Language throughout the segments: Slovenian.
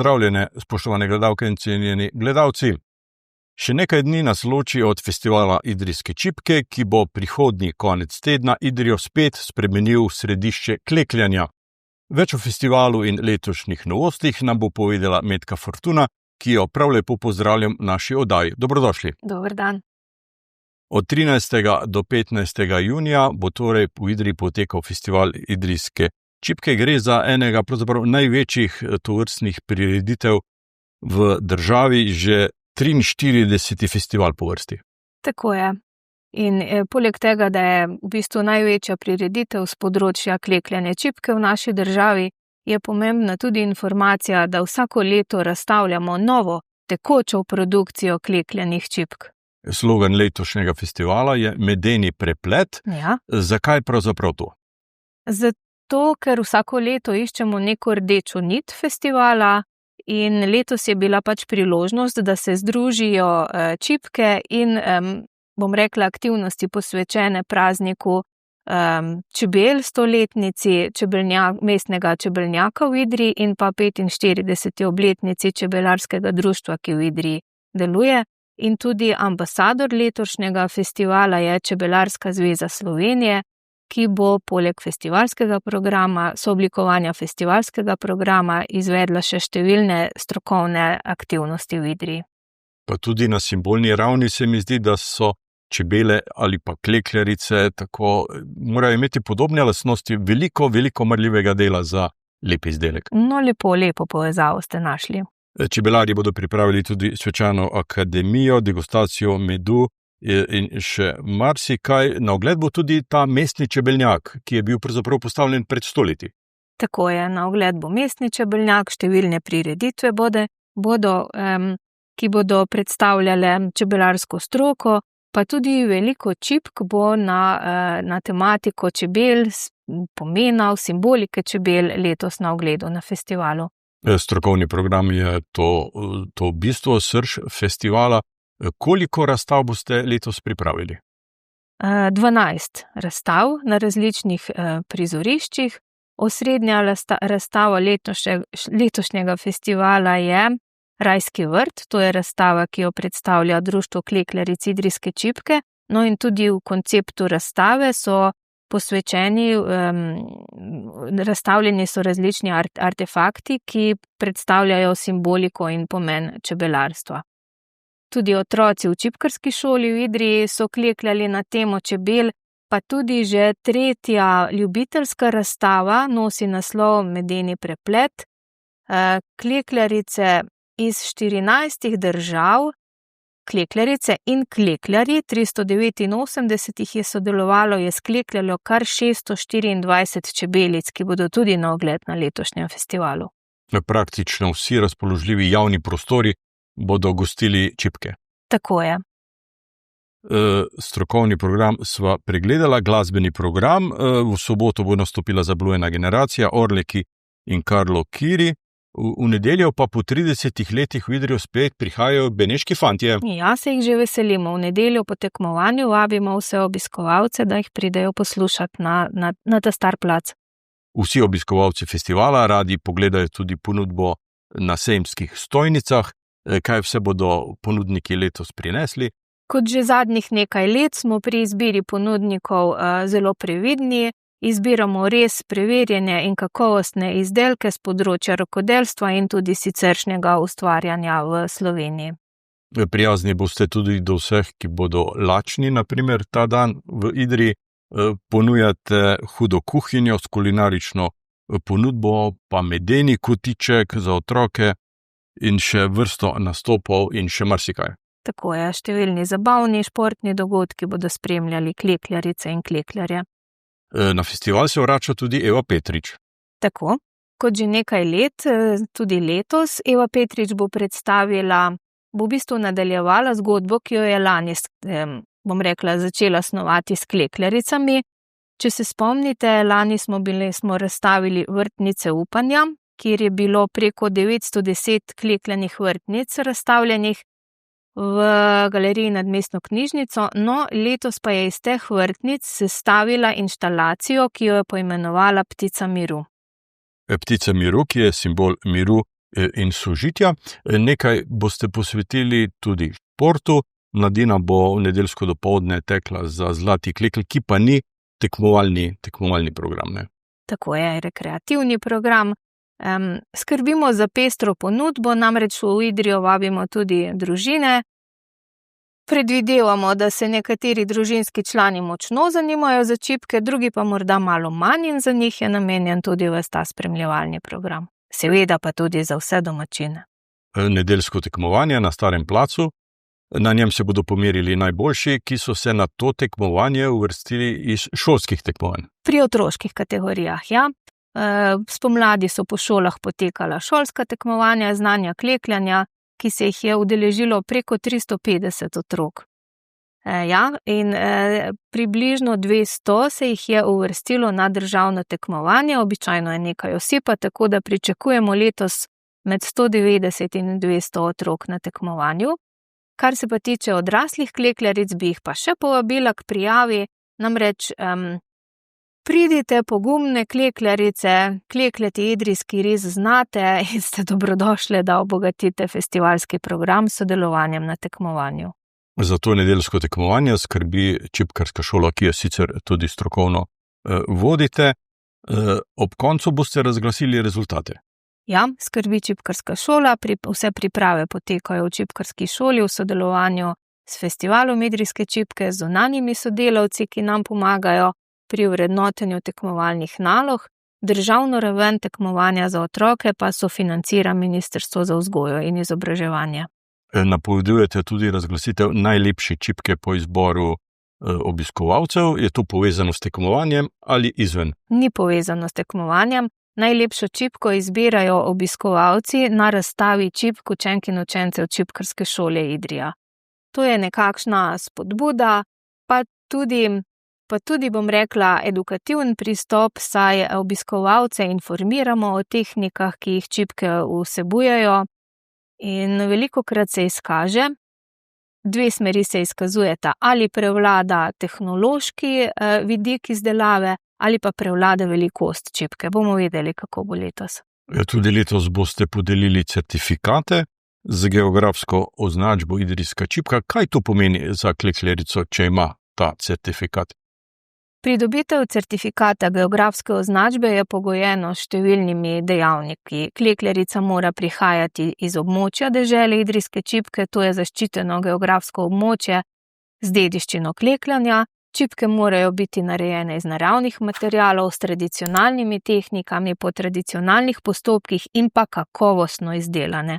pozdravljene, spoštovane gledalke in cenjeni gledalci. Še nekaj dni nas loči od festivala Idrijske čipke, ki bo prihodnji konec tedna Idrijo spet spremenil v središče klekljanja. Več o festivalu in letošnjih novostih nam bo povedala Metka Fortuna, ki jo prav lepo pozdravljam v naši oddaji. Dobrodošli. Dober dan. Od 13. do 15. junija bo torej v Idriji potekal festival Idrijske čipke. Gre za enega pravzaprav največjih tovrstnih prireditev v državi, že 43. festival po vrsti. Tako je. In poleg tega, da je v bistvu največja prireditev z področja klekljanja čipke v naši državi, je pomembna tudi informacija, da vsako leto razstavljamo novo, tekočo produkcijo klekljanih čipk. Slogan letošnjega festivala je Medeni preplet. Ja. Zakaj pravzaprav to? Zato, ker vsako leto iščemo neko rdečo nit festivala in letos je bila pač priložnost, da se združijo čipke in, bom rekla, aktivnosti posvečene prazniku čebel, 100-letnici mestnega čebelnjaka v Idriji in pa 45. obletnici čebelarskega društva, ki v Idriji deluje. In tudi ambasador letošnjega festivala je Čebelarska zveza Slovenije, ki bo poleg festivalskega programa, sooblikovanja festivalskega programa izvedla še številne strokovne aktivnosti v Idriji. Pa tudi na simbolni ravni se mi zdi, da so čebele ali pa klekljarice morajo imeti podobne lastnosti, veliko marljivega dela za lep izdelek. No, lepo povezavo ste našli. Čebelarji bodo pripravili tudi svečano akademijo, degustacijo medu in še marsikaj. Na ogled bo tudi ta mestni čebelnjak, ki je bil pravzaprav postavljen pred 100 leti. Tako je, na ogled bo mestni čebelnjak, številne prireditve bodo, ki bodo predstavljale čebelarsko stroko, pa tudi veliko čipk bo na tematiko čebel, pomenov, simbolike čebel letos na ogledu na festivalu. Strokovni program je to bistvo, srž festivala. Koliko razstav boste letos pripravili? 12 razstav na različnih prizoriščih. Osrednja razstava letošnjega festivala je Rajski vrt, to je razstava, ki jo predstavlja Društvo klekljaric Idrijske čipke. No in tudi v konceptu razstave so posvečeni, razstavljeni so različni artefakti, ki predstavljajo simboliko in pomen čebelarstva. Tudi otroci v čipkarski šoli v Idriji so klekljali na temo čebel, pa tudi že 3. ljubiteljska razstava nosi naslov Medeni preplet. Klekljarice iz 14 držav, klekljarice in klekljarji, 389 jih je sodelovalo, je sklekljalo kar 624 čebelic, ki bodo tudi na ogled na letošnjem festivalu. Praktično vsi razpoložljivi javni prostori bodo gostili čipke. Tako je. Strokovni program sva pregledala, glasbeni program. V soboto bo nastopila Zablujena generacija, Orleki in Karlo Kiri. V nedeljo pa po 30 letih v Idrijo spet prihajajo beneški fantje. Ja, se jih že veselimo. V nedeljo po tekmovanju vabimo vse obiskovalce, da jih pridejo poslušati na ta star plac. Vsi obiskovalci festivala radi pogledajo tudi ponudbo na sejmskih stojnicah. Kaj vse bodo ponudniki letos prinesli? Kot že zadnjih nekaj let smo pri izbiri ponudnikov zelo previdni. Izbiramo res preverjene in kakovostne izdelke z področja rokodelstva in tudi siceršnjega ustvarjanja v Sloveniji. Prijazni boste tudi do vseh, ki bodo lačni, naprimer ta dan v Idriji. Ponujate hudo kuhinjo s kulinarično ponudbo, pa medeni kotiček za otroke in še vrsto nastopov in še marsikaj. Tako je, številni zabavni športni dogodki bodo spremljali klekljarice in klekljarje. Na festival se vrača tudi Eva Petrič. Tako, kot že nekaj let, tudi letos, Eva Petrič bo v bistvu nadaljevala zgodbo, ki jo je lani, začela snovati s kleklaricami. Če se spomnite, lani smo razstavili vrtnice upanja, kjer je bilo preko 910 klekljanih vrtnic razstavljenih v galeriji nad mestno knjižnico, no letos pa je iz teh vrtnic sestavila inštalacijo, ki jo je poimenovala Ptica miru. Ptica miru, ki je simbol miru in sožitja. Nekaj boste posvetili tudi športu. Mladina bo v nedeljsko dopoldne tekla za Zlati klekelj, ki pa ni tekmovalni program, ne? Tako je, rekreativni program. Skrbimo za pestro ponudbo, namreč v Idrijo vabimo tudi družine. Predvidevamo, da se nekateri družinski člani močno zanimajo za čipke, drugi pa morda malo manj in za njih je namenjen tudi ves ta spremljevalni program. Seveda pa tudi za vse domačine. Nedeljsko tekmovanje na Starem placu. Na njem se bodo pomerili najboljši, ki so se na to tekmovanje uvrstili iz šolskih tekmovanj. Pri otroških kategorijah, ja. Spomladi so po šolah potekala šolska tekmovanja znanja klekljanja, ki se jih je udeležilo preko 350 otrok. Približno 200 se jih je uvrstilo na državno tekmovanje, običajno je nekaj osipa, tako da pričakujemo letos med 190 in 200 otrok na tekmovanju. Kar se pa tiče odraslih klekljaric, bi jih pa še povabila k prijavi, namreč pridite pogumne klekljarice, klekljati idrijski riz znate in ste dobrodošle, da obogatite festivalski program s sodelovanjem na tekmovanju. Za to nedeljsko tekmovanje skrbi čipkarska šola, ki jo sicer tudi strokovno vodite. Ob koncu boste razglasili rezultate. Ja, skrbi čipkarska šola, vse priprave potekajo v čipkarski šoli v sodelovanju s festivalom idrijske čipke, z zunanjimi sodelavci, ki nam pomagajo pri vrednotenju tekmovalnih nalog. Državno raven tekmovanja za otroke pa sofinancira Ministrstvo za vzgojo in izobraževanje. Napovedujete tudi razglasitev najlepše čipke po izboru obiskovalcev. Je to povezano s tekmovanjem ali izven? Ni povezano s tekmovanjem. Najlepšo čipko izbirajo obiskovalci na razstavi čipk učenk in učencev Čipkarske šole Idrija. To je nekakšna spodbuda, pa tudi bom rekla edukativen pristop, saj obiskovalce informiramo o tehnikah, ki jih čipke vsebujejo, in velikokrat se izkaže, dve smeri se izkazujeta, ali prevlada tehnološki vidik izdelave, ali pa prevlada velikost čipke. Bomo videli, kako bo letos. Tudi letos boste podelili certifikate z geografsko označbo idrijska čipka. Kaj to pomeni za klekljarico, če ima ta certifikat? Pridobitev certifikata geografske označbe je pogojeno s številnimi dejavniki. Klekljarica mora prihajati iz območja dežele idrijske čipke, to je zaščiteno geografsko območje z dediščino klekljanja. Čipke morajo biti narejene iz naravnih materialov, s tradicionalnimi tehnikami, po tradicionalnih postopkih in pa kakovostno izdelane.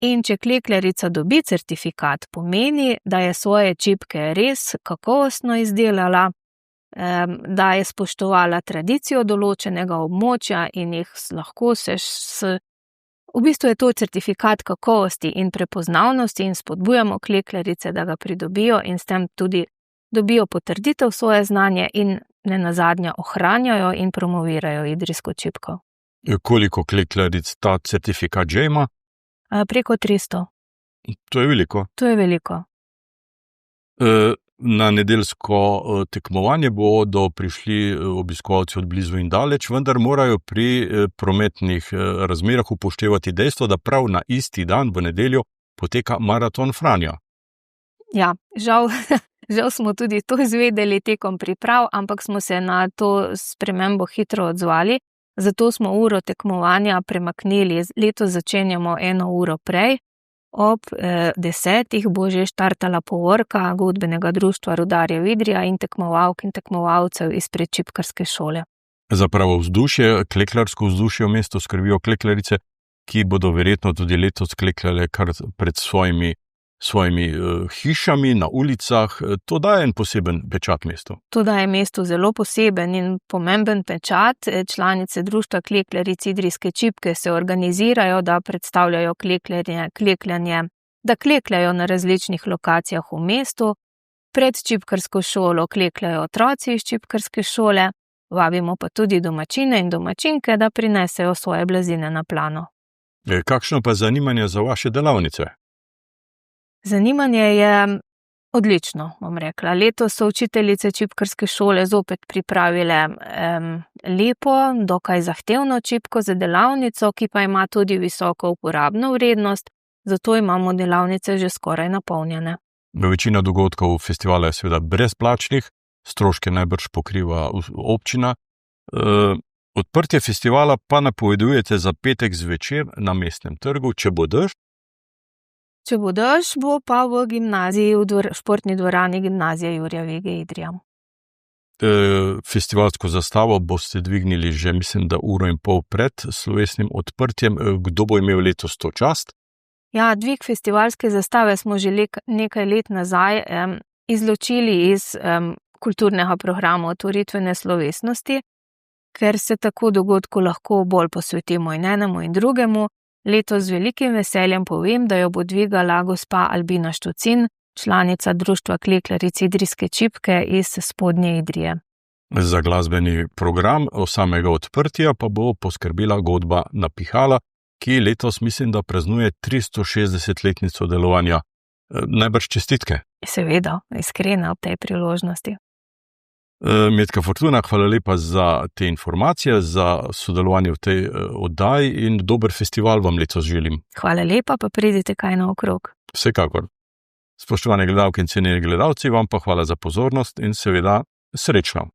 In če klekljarica dobi certifikat, pomeni, da je svoje čipke res kakovostno izdelala, da je spoštovala tradicijo določenega območja in jih lahko v bistvu je to certifikat kakovosti in prepoznavnosti in spodbujamo klekljarice, da ga pridobijo in s tem tudi dobijo potrditev svoje znanje in nenazadnje ohranjajo in promovirajo idrijsko čipko. Koliko klekljaric ta certifikat že ima? Preko 300. To je veliko. To je veliko. Na nedeljsko tekmovanje bodo prišli obiskovalci od blizu in daleč, vendar morajo pri prometnih razmerah upoštevati dejstvo, da prav na isti dan v nedeljo poteka maraton Franja. Ja, žal smo tudi to izvedeli tekom priprav, ampak smo se na to spremembo hitro odzvali, zato smo uro tekmovanja premaknili. Letos začenjamo 1 uro prej. Ob 10 bo že štartala povorka godbenega društva Rudarjev Idrija in tekmovalk in tekmovalcev izpred čipkarske šole. Za pravo vzdušje, klekljarsko vzdušje v mestu skrbijo klekljarice, ki bodo verjetno tudi letos klekljale kar pred svojimi hišami na ulicah. To daje en poseben pečat mestu. To daje mestu zelo poseben in pomemben pečat. Članice društva klekljaric idrijske čipke se organizirajo, da predstavljajo klekljanje, da klekljajo na različnih lokacijah v mestu. Pred čipkarsko šolo klekljajo otroci iz čipkarske šole, vabimo pa tudi domačine in domačinke, da prinesejo svoje blazine na plano. Kakšno pa zanimanje za vaše delavnice? Zanimanje je Odlično, bom rekla. Letos so učiteljice čipkarske šole zopet pripravile lepo, dokaj zahtevno čipko za delavnico, ki pa ima tudi visoko uporabno vrednost, zato imamo delavnice že skoraj napolnjene. Večina dogodkov festivala je seveda brezplačnih, stroške najbrž pokriva občina. Odprtje festivala pa napovedujete za petek zvečer na Mestnem trgu, če bo dež. Če bo dež, bo pa v gimnaziji, v športni dvorani Gimnazije Jurija Vege Idrija. Festivalsko zastavo boste dvignili že, mislim, da 1,5 ure pred slovesnim odprtjem. Kdo bo imel letos to čast? Ja, dvig festivalske zastave smo že nekaj let nazaj izločili iz kulturnega programa otvoritvene slovesnosti, ker se tako dogodku lahko bolj posvetimo in enemu in drugemu. Letos z velikim veseljem povem, da jo bo dvigala gospa Albina Štucin, članica društva Klekljaric idrijske čipke iz Spodnje Idrije. Za glasbeni program samega odprtja pa bo poskrbela godba Napihala, ki letos mislim, da praznuje 360-letnico delovanja. Najbrž čestitke. Seveda, iskrena ob tej priložnosti. Metka Fortuna, hvala lepa za te informacije, za sodelovanje v tej oddaji in dober festival vam letos želim. Hvala lepa, pa pridite kaj naokrog. Vsekakor. Spoštovane gledalke in cenjeni gledalci, vam pa hvala za pozornost in seveda srečno.